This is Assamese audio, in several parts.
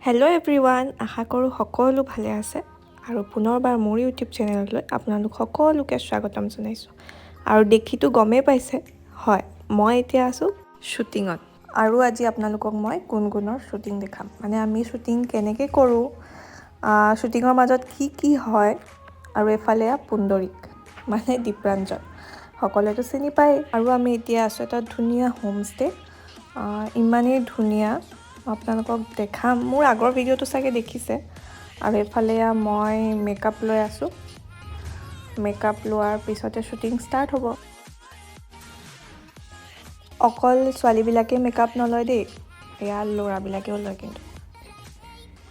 হেল্ল' এভৰিৱান, আশা কৰোঁ সকলো ভালে আছে আৰু পুনৰবাৰ মোৰ ইউটিউব চেনেললৈ আপোনালোক সকলোকে স্বাগতম জনাইছোঁ। আৰু দেখিতো গমেই পাইছে, হয় মই এতিয়া আছোঁ শ্বুটিঙত। আৰু আজি আপোনালোকক মই গুণগুণৰ শ্বুটিং দেখাম, মানে আমি শ্বুটিং কেনেকৈ কৰোঁ, শ্বুটিঙৰ মাজত কি হয়, আৰু এফালে পুণ্ডৰিক মানে দীপৰাঞ্জন, সকলোৱেতো চিনি পায়। আৰু আমি এতিয়া আছোঁ এটা ধুনীয়া হোমষ্টে, ইমানেই ধুনীয়া আপোনালোকক দেখাম। মোৰ আগৰ ভিডিঅ'টো চাগে দেখিছে। আৰু এফালে মই মেকআপ লৈ আছোঁ, মেকআপ লোৱাৰ পিছতে শ্বুটিং ষ্টাৰ্ট হ'ব। অকল ছোৱালীবিলাকে মেকআপ নলয় দেই, এয়া ল'ৰাবিলাকেও লয়। কিন্তু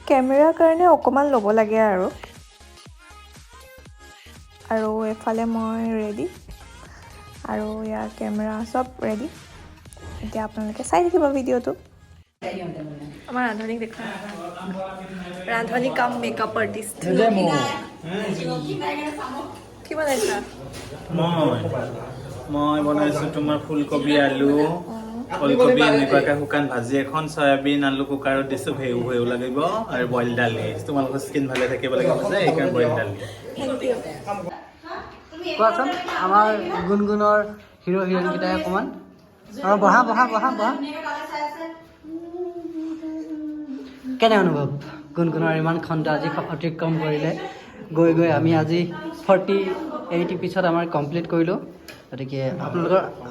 কেমেৰাৰ কাৰণে অকণমান ল'ব লাগে আৰু এফালে মই ৰেডি, আৰু ইয়াৰ কেমেৰা চব ৰেডি। এতিয়া আপোনালোকে চাই থাকিব ভিডিঅ'টো। আমাৰ ৰান্ধনীক দেখা, ৰান্ধনী কাম মেকআপ আৰ্টিষ্ট। কি বনাইছা? মই বনাইছোঁ তোমাৰ ফুলকবি, আলু, ওলকবি এনেকুৱাকৈ শুকান ভাজি এখন, চয়াবিন আলু কুকাৰত দিছোঁ, ভেউ লাগিব, আৰু বইল দালি। তোমালোকৰ স্কিন ভালে থাকিব লাগিব যে সেইকাৰণে বইল দালি। কোৱাচোন আমাৰ গুণগুণৰ হিৰ' হিৰইনকেইটাই অকণমান বহা কেনে অনুভৱ? গুণগুণৰ ইমান খণ্ড আজি অতিক্ৰম কৰিলে, গৈ আমি আজি 48 এপিছ'ড আমাৰ কমপ্লিট কৰিলোঁ। গতিকে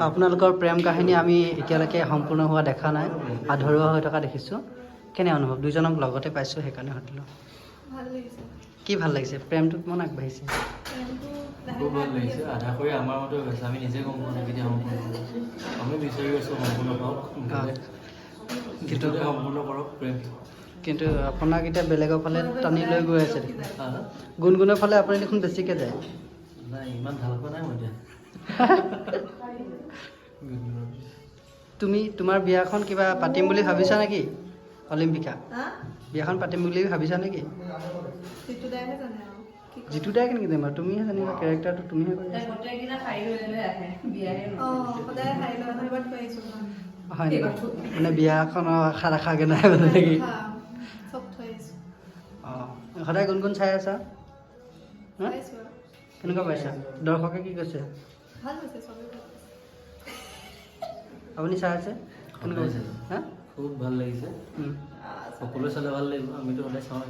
আপোনালোকৰ প্ৰেম কাহিনী আমি এতিয়ালৈকে সম্পূৰ্ণ হোৱা দেখা নাই, আধৰুৱা হৈ থকা দেখিছোঁ। কেনে অনুভৱ? দুইজনক লগতে পাইছোঁ, সেইকাৰণে সুধিলোঁ। ভাল লাগিছে। কি ভাল লাগিছে? প্ৰেমটো কিমান আগবাঢ়িছে? খুব ভাল লাগিছে। আধা কৰি আমাৰ মতে হৈছে, আমি নিজে গম পোৱা নাই কেতিয়া সম্পূৰ্ণ হ'ব। আমি বিচাৰি আছোঁ সম্পূৰ্ণ হওক, কিন্তু সম্পূৰ্ণ কৰক প্ৰেম। কিন্তু আপোনাক এতিয়া বেলেগৰ ফালে টানি লৈ গৈ আছে দেখোন। গুণগুণৰ ফালে আপুনি দেখোন বেছিকৈ যায়। নাই, ইমান ভালকৈ নাই মই এতিয়া। তোমাৰ বিয়াখন কিবা পাতিম বুলি ভাবিছা নেকি? অলিম্পিকা বিয়াখন পাতিম বুলি ভাবিছা নেকি? জিতু দাই কেনেকৈ জানিবা? তুমিহে জানিবা, কেৰেক্টাৰটো তুমিহে কৰিবা। হয় নেকি? মানে বিয়াখনৰ আশা ৰাখাগে নাই মানে নেকি? অঁ, সদায় গুণগুণ চাই আছা? কেনেকুৱা পাইছা? দৰ্শকে কি কৈছে? আপুনি চাই আছে? কেনেকুৱা পাইছে? হা, খুব ভাল লাগিছে। সকলোৱে চালে ভাল লাগিব, আমিতো সদায় চাওঁ,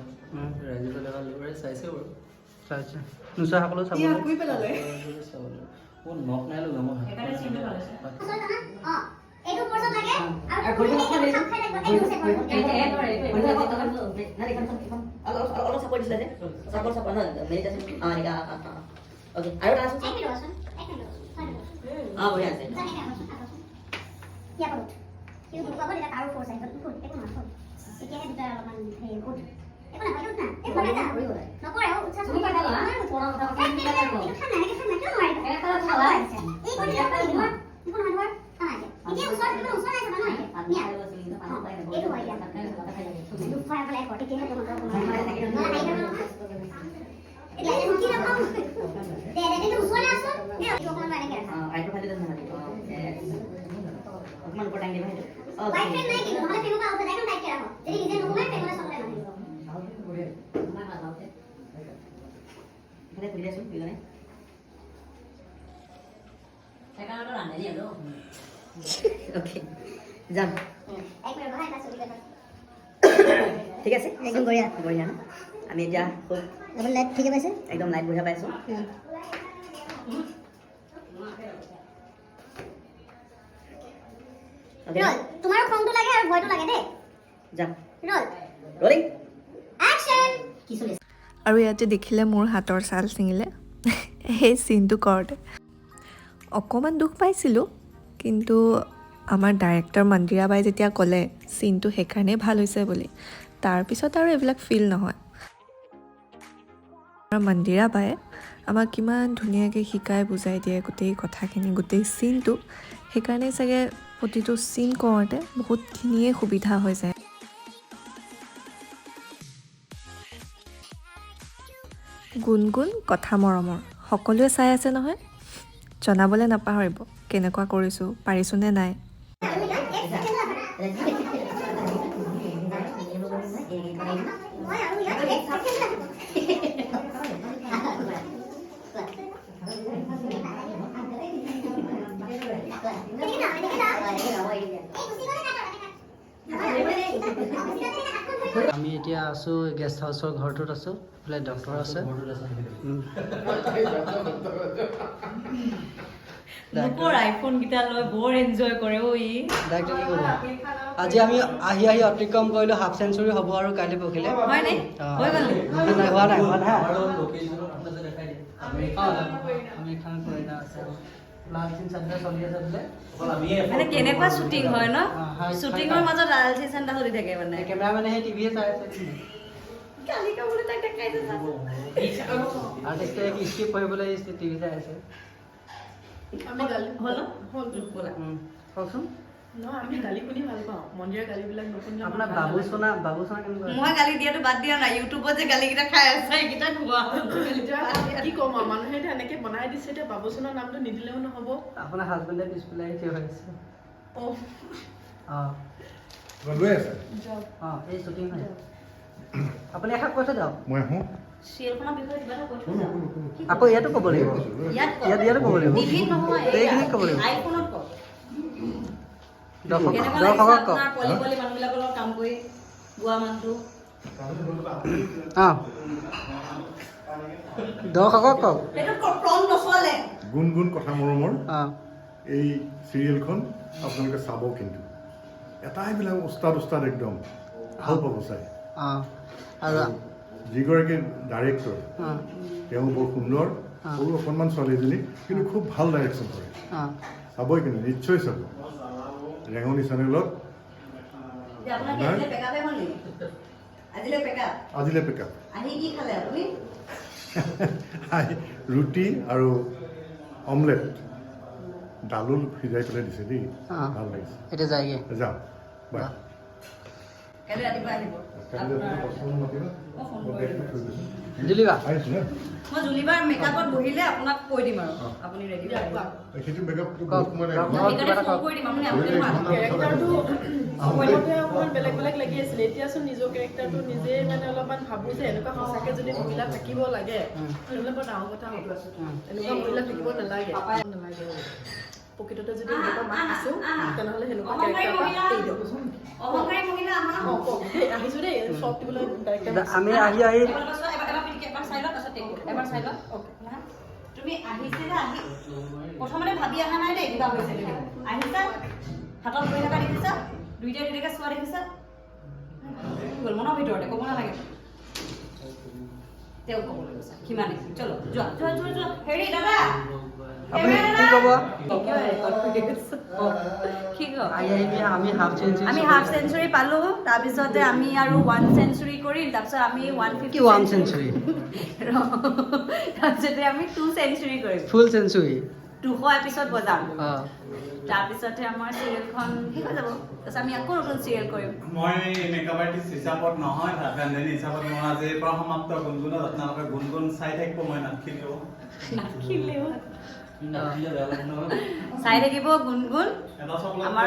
ৰাইজে চালে ভাল লাগিব। চাইছে বাৰু, চাইছে। নোচোৱা সকলো চাবলৈ মোৰ নখ নাই লগা, মই যাম। ঠিক আছে, একদম বঢ়িয়া বঢ়িয়া ন। আমি এতিয়া খুব লাইট ঠিকে পাইছে, একদম লাইট বঢ়িয়া পাইছোঁ। তোমাৰ খংটো লাগে আৰু ভয়টো লাগে দেই। যাম, ৰলিং একচন। কি চলি আছে? আৰু ইয়াতে দেখিলে মোৰ হাতৰ ছাল ছিঙিলে সেই চিনটো কৰোঁতে অকণমান দুখ পাইছিলোঁ। কিন্তু আমাৰ ডাইৰেক্টৰ মন্দিৰা বাই যেতিয়া ক'লে চিনটো সেইকাৰণেই ভাল হৈছে বুলি, তাৰপিছত আৰু এইবিলাক ফিল নহয়। মন্দিৰা বায়ে আমাক কিমান ধুনীয়াকৈ শিকাই বুজাই দিয়ে গোটেই কথাখিনি, গোটেই চিনটো। সেইকাৰণে চাগে প্ৰতিটো চিন কৰোঁতে বহুতখিনিয়ে সুবিধা হৈ যায়। গুণগুণ কথা মৰমৰ সকলোৱে চাই আছে নহয়, জনাবলৈ নাপাহৰিব কেনেকুৱা কৰিছোঁ, পাৰিছোঁ নে নাই। আমি এতিয়া আছোঁ গেষ্ট হাউচৰ ঘৰটোত আছোঁ, এইফালে ডক্টৰ আছে। আইফোন কেইটা লৈ বৰ এনজয় কৰে ই। ডাইৰেক্ট কি ক'ব, আজি আমি আহি আহি অতিক্ৰম কৰিলোঁ হাফ চেঞ্চুৰী হ'ব আৰু কাইলৈ পৰহিলে। হয়নে? হৈ গ'ল নি? নাই হোৱা নাই হোৱা নাই। আমি এখন কৰিনা আছে, লালচিন চেণ্টাৰ চলি আছে বোলে। মানে কেনেকুৱা শ্বুটিং হয় ন? হয়। শ্বুটিঙৰ মাজত লালচি চেণ্টাৰ চলি থাকে মানে। কেমেৰামেনে সেই টিভিয়ে চাই আছে। কালিকা বুলি তাক দেখাইছে চা। আৰ্টিষ্টে স্ক্ৰিপ্ট পঢ়িবলৈ টিভি চাই আছে। আমি গালি হ'ল হ'ল ব'লা। কওকচোন নহয় আমি গালি শুনি ভাল পাওঁ মন্দিৰৰ গালিবিলাক নুশুনিলে আপোনাৰ বাবুচনা কেনেকুৱা? মই গালি দিয়াটো বাদ দিয়া নাই, ইউটিউবত যে গালিকেইটা খাই আছে সেইকেইটা খোৱা। কি ক'ম আৰু মানুহে এতিয়া এনেকে বনাই দিছে, এতিয়া বাবুচনৰ নামটো নিদিলেও নহ'ব। আপোনাৰ হাজবেণ্ডে পিছফালে থিয় হৈ আছে। অঁ এই শ্বুটিং হয়। আপুনি এষাৰ কৈ থৈ যাওক। মই আহোঁ। চিৰিয়েলখনৰ বিষয়ে কিবা এটা কৈ থৈ যাওঁ। আকৌ ইয়াতো ক'ব লাগিব। ইয়াতো ক'ব লাগিব। টিভিত নহয়, এইখিনিত ক'ব লাগিব। আইফোনত কওক। দৰ্শকক কেনেকুৱা লাগিছে কওক। আপোনাৰ পলি মানুহবিলাকৰ লগত কাম কৰি গোৱা মানুহটো? অঁ দৰ্শকক কওক। সেইটো প্ৰম নচলে। গুণগুণ কথা মৰমৰ অঁ এই চিৰিয়েলখন আপোনালোকে চাব, কিন্তু এটাইবিলাক উস্তাদ একদম ভাল পাব চাই। অঁ আৰু যিগৰাকী ডাইৰেক্টৰ অঁ তেওঁ বৰ সুন্দৰ, সৰু অকণমান ছোৱালীজনী, কিন্তু খুব ভাল ডাইৰেকশ্যন কৰে। অঁ চাবই, কিন্তু নিশ্চয় চাব। ৰেঙনি চেনেলত আপোনাৰ কি আজিলে পেকআপে হ'ল নেকি? আজিলে পেকআপ? আজিলে পেকআপ। আহি কি খালে আপুনি? ৰুটি আৰু অমলেট, ডালুল সিজাই পেলাই দিছে দেই, অঁ ভাল লাগিছে। এতিয়া যায়গৈ। যাওঁ বাই। কাইলৈ ৰাতিপুৱা আহিব। জুলিবা আহিছোঁ নে? মই জুলিবাৰ মেকআপত বহিলে আপোনাক কৈ দিম আৰু আপুনি ৰেডি হৈ আহিব। সেইটো মেকআপটো কওক। মানে সেইকাৰণে ফোন কৰি দিম আপুনি কেৰেক্টাৰটো প্ৰথমতে অকণমান বেলেগ বেলেগ লাগি আছিলে, এতিয়াচোন নিজৰ কেৰেক্টাৰটো নিজে মানে অলপমান ভাবোঁ যে এনেকুৱা সঁচাকৈ যদি মহিলা থাকিব লাগে তেনেহ'লে বৰ ডাঙৰ কথা হ'ব। এনেকুৱা মহিলা থাকিব নালাগে। প্ৰকৃততে যদি এনেকুৱা মাক দিছোঁ তেনেহ'লে সেনেকুৱা কেৰেক্টাৰ এৰি দিব। অহংকাৰী মহিলা আমাৰ আহিছোঁ দেই চব দিবলৈ ডাইৰেক্টাৰ। আমি আহি এবাৰ চাই লওক। তুমি আহিছিলা, আহি প্ৰথমতে ভাবি অহা নাই দেই কিবা হৈছে নেকি। আহিছা, হাতত ধৰি থকা দেখিছা, দুইটাই দুইটাকে চোৱা দেখিছা, গ'ল মনৰ ভিতৰতে ক'ব নালাগে। তেওঁ ক'বলৈ গৈছা সিমানে। চলো যোৱা যোৱা যোৱা যোৱা। হেৰি দাদা আপুনি কি ক'ব? কি কয়? আমি হাফ চেঞ্চুৰী। আমি হাফ চেঞ্চুৰী পালো, তাৰপিছতে আমি আৰু 1 চেঞ্চুৰী কৰিম, তাৰপিছত আমি 150 কি 1 চেঞ্চুৰী? তাৰপিছতে আমি 2 চেঞ্চুৰী কৰিম, ফুল চেঞ্চুৰী। 200 এপিছড বজাম। অঁ তাৰপিছতে আমাৰ চিৰিয়েলখন শেষ হৈ যাব, তাৰপিছত আমি আকৌ নতুন চিৰিয়েল কৰিম। মই মেকআপ আৰ্টিষ্ট হিচাপত নহয়, ভাত ৰান্ধনি হিচাপত মই আজিৰ পৰা সমাপ্ত গুণগুণত আপোনালোকে গুণগুণ চাই থাকিব, মই নাথিলেও নাখিলেও নাছিলে বেয়া লাগে নহয়। চাই থাকিব গুণগুণ। এটা চকলেট আমাৰ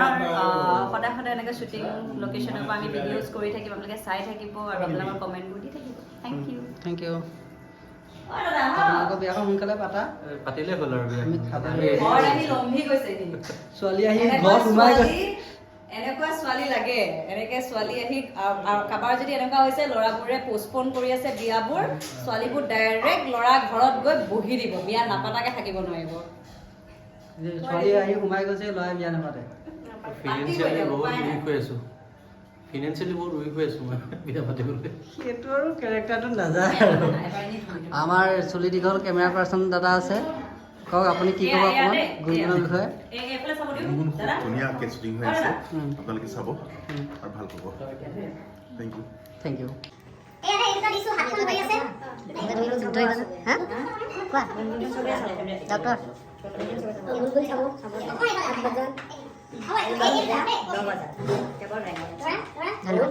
সদায় সদায় এনেকৈ শ্বুটিং লোকেশ্যনৰ পৰা আমি ভিডিঅ'জ কৰি থাকিম, আপোনালোকে চাই থাকিব আৰু আপোনালোকৰ কমেণ্টবোৰ দি থাকিব। Thank you. Thank you. অ' দাদা আপোনালোকৰ বিয়াখন সোনকালে পাতা। পাতিলে হ'ল আৰু বিয়া। আমি খাবলৈ ঘৰত আহি লম্ভি গৈছে সি। ছোৱালী আহি এনেকুৱা ঘৰত সোমাই গ'ল। ছোৱালী, এনেকুৱা ছোৱালী লাগে। এনেকৈ ছোৱালী আহি কাৰোবাৰ যদি এনেকুৱা হৈছে ল'ৰাবোৰে পষ্টপন কৰি আছে বিয়াবোৰ, ছোৱালীবোৰ ডাইৰেক্ট ল'ৰা ঘৰত গৈ বহি দিব, বিয়া নাপাতাকে থাকিব নোৱাৰিব। ছোৱালী আহি সোমাই গৈছে, ল'ৰাই বিয়া নাপাতে। ফিনেন্সিয়েলি বহুত উইক হৈ আছোঁ। ফিনেন্সিয়েলি বহুত উইক হৈ আছোঁ মই বিয়া পাতিবলৈ। সেইটো আৰু কেৰেক্টাৰটো নাযায় আৰু। আমাৰ চুলি দীঘল কেমেৰা পাৰ্চন দাদা আছে, কওক আপুনি কি ক'ব অকণমান গুণগুণৰ বিষয়ে? এইফালে চাব দিওঁ গুণগুণ দাদা। খুব ধুনীয়াকৈ শ্বুটিং হৈ আছে, আপোনালোকে চাব আৰু ভাল পাব। Thank you. Thank you. এই এটা দিছোঁ হাতখন ধৰি আছে। হা কোৱা ডক্টৰ গুণগুণ চাব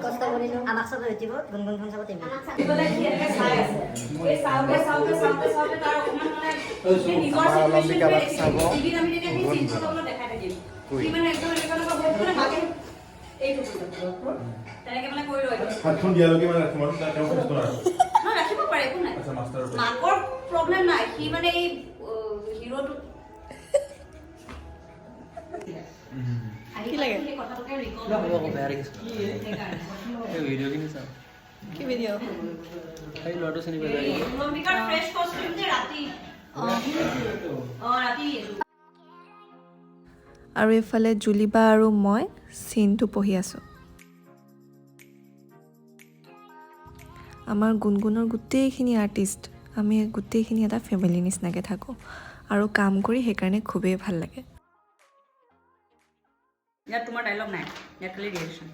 কষ্ট কৰিলোঁ আমাক চাব উঠিব গুণগুণখন চাব টিভি। এইফালে সি এনেকৈ চাই আছে। এই চাওঁতে তাৰ অকণমান মানে সেই নিজৰ চিটুৱেশ্যনটোৱে দেখিছে। টিভিত আমি তেতিয়া সেই চিনটো অলপ দেখাই থাকিম। সি মানে একদম এনেকুৱা মানে মাকে এইটো তেনেকৈ মানে কৰি লয়। হাতখন দিয়ালৈকে মানে ৰাখিম আৰু তেওঁ কষ্ট নাই। একো নাই আচ্ছা মাষ্টাৰ মাকৰ প্ৰব্লেম নাই সি মানে এই হিৰোটো কি লাগে? সেই কথাটোকে ৰিকল বেয়া লাগিছে এই ভিডিঅ'খিনি চাওঁ কি ভিডিঅ'? সেই ল'ৰাটো চিনি পাই যায় ভূমিকাৰ ফ্ৰেছ কষ্টিউম যে ৰাতি ৰাতি আৰু এইফালে জুলিবা আৰু মই চিনটো পঢ়ি আছোঁ। আমাৰ গুণগুণৰ গোটেইখিনি আৰ্টিষ্ট, আমি গোটেইখিনি এটা ফেমিলি নিচিনাকৈ থাকোঁ আৰু কাম কৰি সেইকাৰণে খুবেই ভাল লাগে। ইয়াত তোমাৰ ডাইলগ নাই, ইয়াত খালি ৰিয়েকশ্যন।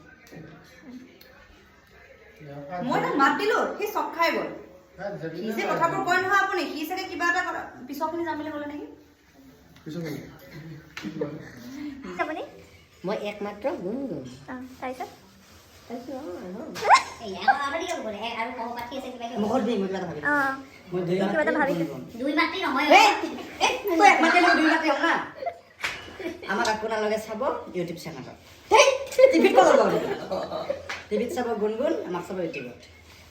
মই তাক মাত দিলোঁ, সি চক খাই গ'ল। সি যে কথাবোৰ কয় নহয় আপুনি, সি চাগে কিবা এটা পিছৰখিনি যাম বুলি ক'লে নেকি? মই একমাত্ৰ গুণগুণ তাৰপিছত মুখত দেই মই কিবা এটা ভাবিছোঁ মই দুই মাতৃ নহয় আমাক আপোনালোকে চাব ইউটিউব চেনেলত টিভিত ক'ব টিভিত চাব গুণগুণ আমাক চাব ইউটিউবত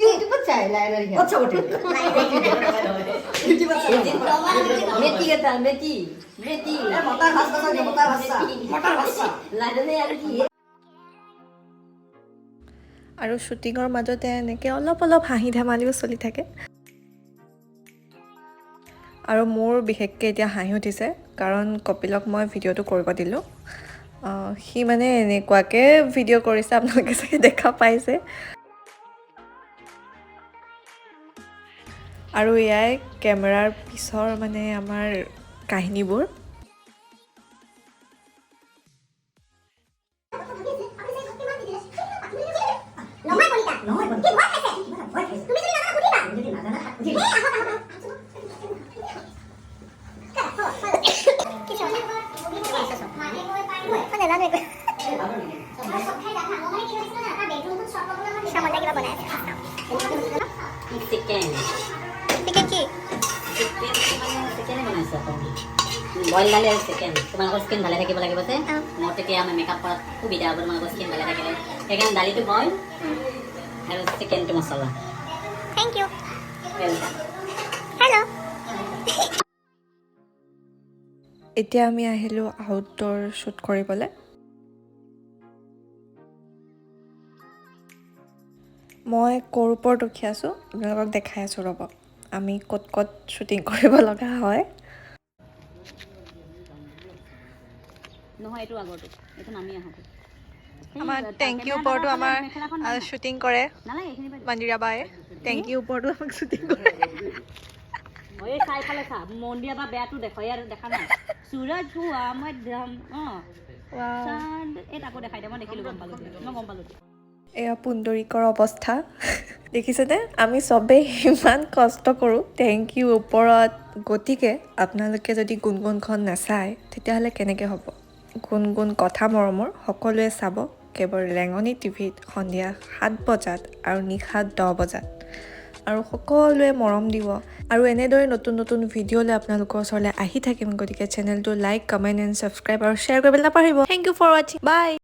ইউটিউবত চাই লাইনৰ ক'ত চাব টিভিত ইউটিউবত চাব মেটি এটা মেটি মেটি মতাৰ ভাষা মতাৰ ভাষা মতাৰ ভাষা লাইনে আৰু কি আৰু শ্বুটিঙৰ মাজতে এনেকৈ অলপ অলপ হাঁহি ধেমালিও চলি থাকে। আৰু মোৰ বিশেষকৈ এতিয়া হাঁহি উঠিছে কাৰণ কপিলক মই ভিডিঅ'টো কৰিব দিলোঁ। সি মানে এনেকুৱাকৈ ভিডিঅ' কৰিছে, আপোনালোকে চাগে দেখা পাইছে। আৰু এয়াই কেমেৰাৰ পিছৰ মানে আমাৰ কাহিনীবোৰ। বইল দালি আৰু চিকেন তোমালোকৰ স্কিন ভালে থাকিব লাগিব যে মোৰ তেতিয়া আমি মেকআপ কৰাত সুবিধা হ'ব তোমালোকৰ স্কিন ভালে থাকিলে সেইকাৰণে দালিটো বইল আৰু চিকেনটো মছলা থেংক ইউ হেল্ল' এতিয়া আমি আহিলোঁ আউটডোৰ শ্বুট কৰিবলৈ। মই ক'ৰ ওপৰত ৰখি আছোঁ আপোনালোকক দেখাই আছোঁ ৰ'ব, আমি ক'ত ক'ত শ্বুটিং কৰিব লগা হয়। নহয় এইটো আগৰটো, এইটো নামি আহোঁ। আমাৰ টেংকিৰ ওপৰতো আমাৰ শ্বুটিং কৰে নালাগে এইখিনি মন্দিৰা বায়ে, টেংকিৰ ওপৰতো আমাক শ্বুটিং কৰে। এই চাইফালে চা, মন্দিৰ বা বেয়াটো দেখো ইয়াৰ দেখা নাই। সুৰজ হুৱা মধ্যম চান্দ এই তাকো দেখাই দে, মই দেখিলোঁ গম পালোঁ, মই গম পালোঁ। এয়া পুণ্ডৰীকৰ অৱস্থা দেখিছেনে? আমি চবেই ইমান কষ্ট কৰোঁ টেংকিৰ ওপৰত, গতিকে আপোনালোকে যদি গুণগুণখন নাচায় তেতিয়াহ'লে কেনেকৈ হ'ব? গুণগুণ কথা মৰমৰ সকলোৱে চাব কেৱল ৰেঙনি টিভিত সন্ধিয়া 7 বজাত আৰু নিশা 10 বজাত। আৰু সকলোৱে মৰম দিব আৰু এনেদৰে নতুন নতুন ভিডিঅ'লৈ আপোনালোকৰ ওচৰলৈ আহি থাকিম। গতিকে চেনেলটো লাইক, কমেণ্ট এণ্ড ছাবস্ক্ৰাইব আৰু শ্বেয়াৰ কৰিবলৈ নাপাহৰিব। থেংক ইউ ফৰ ৱাচিং, বাই।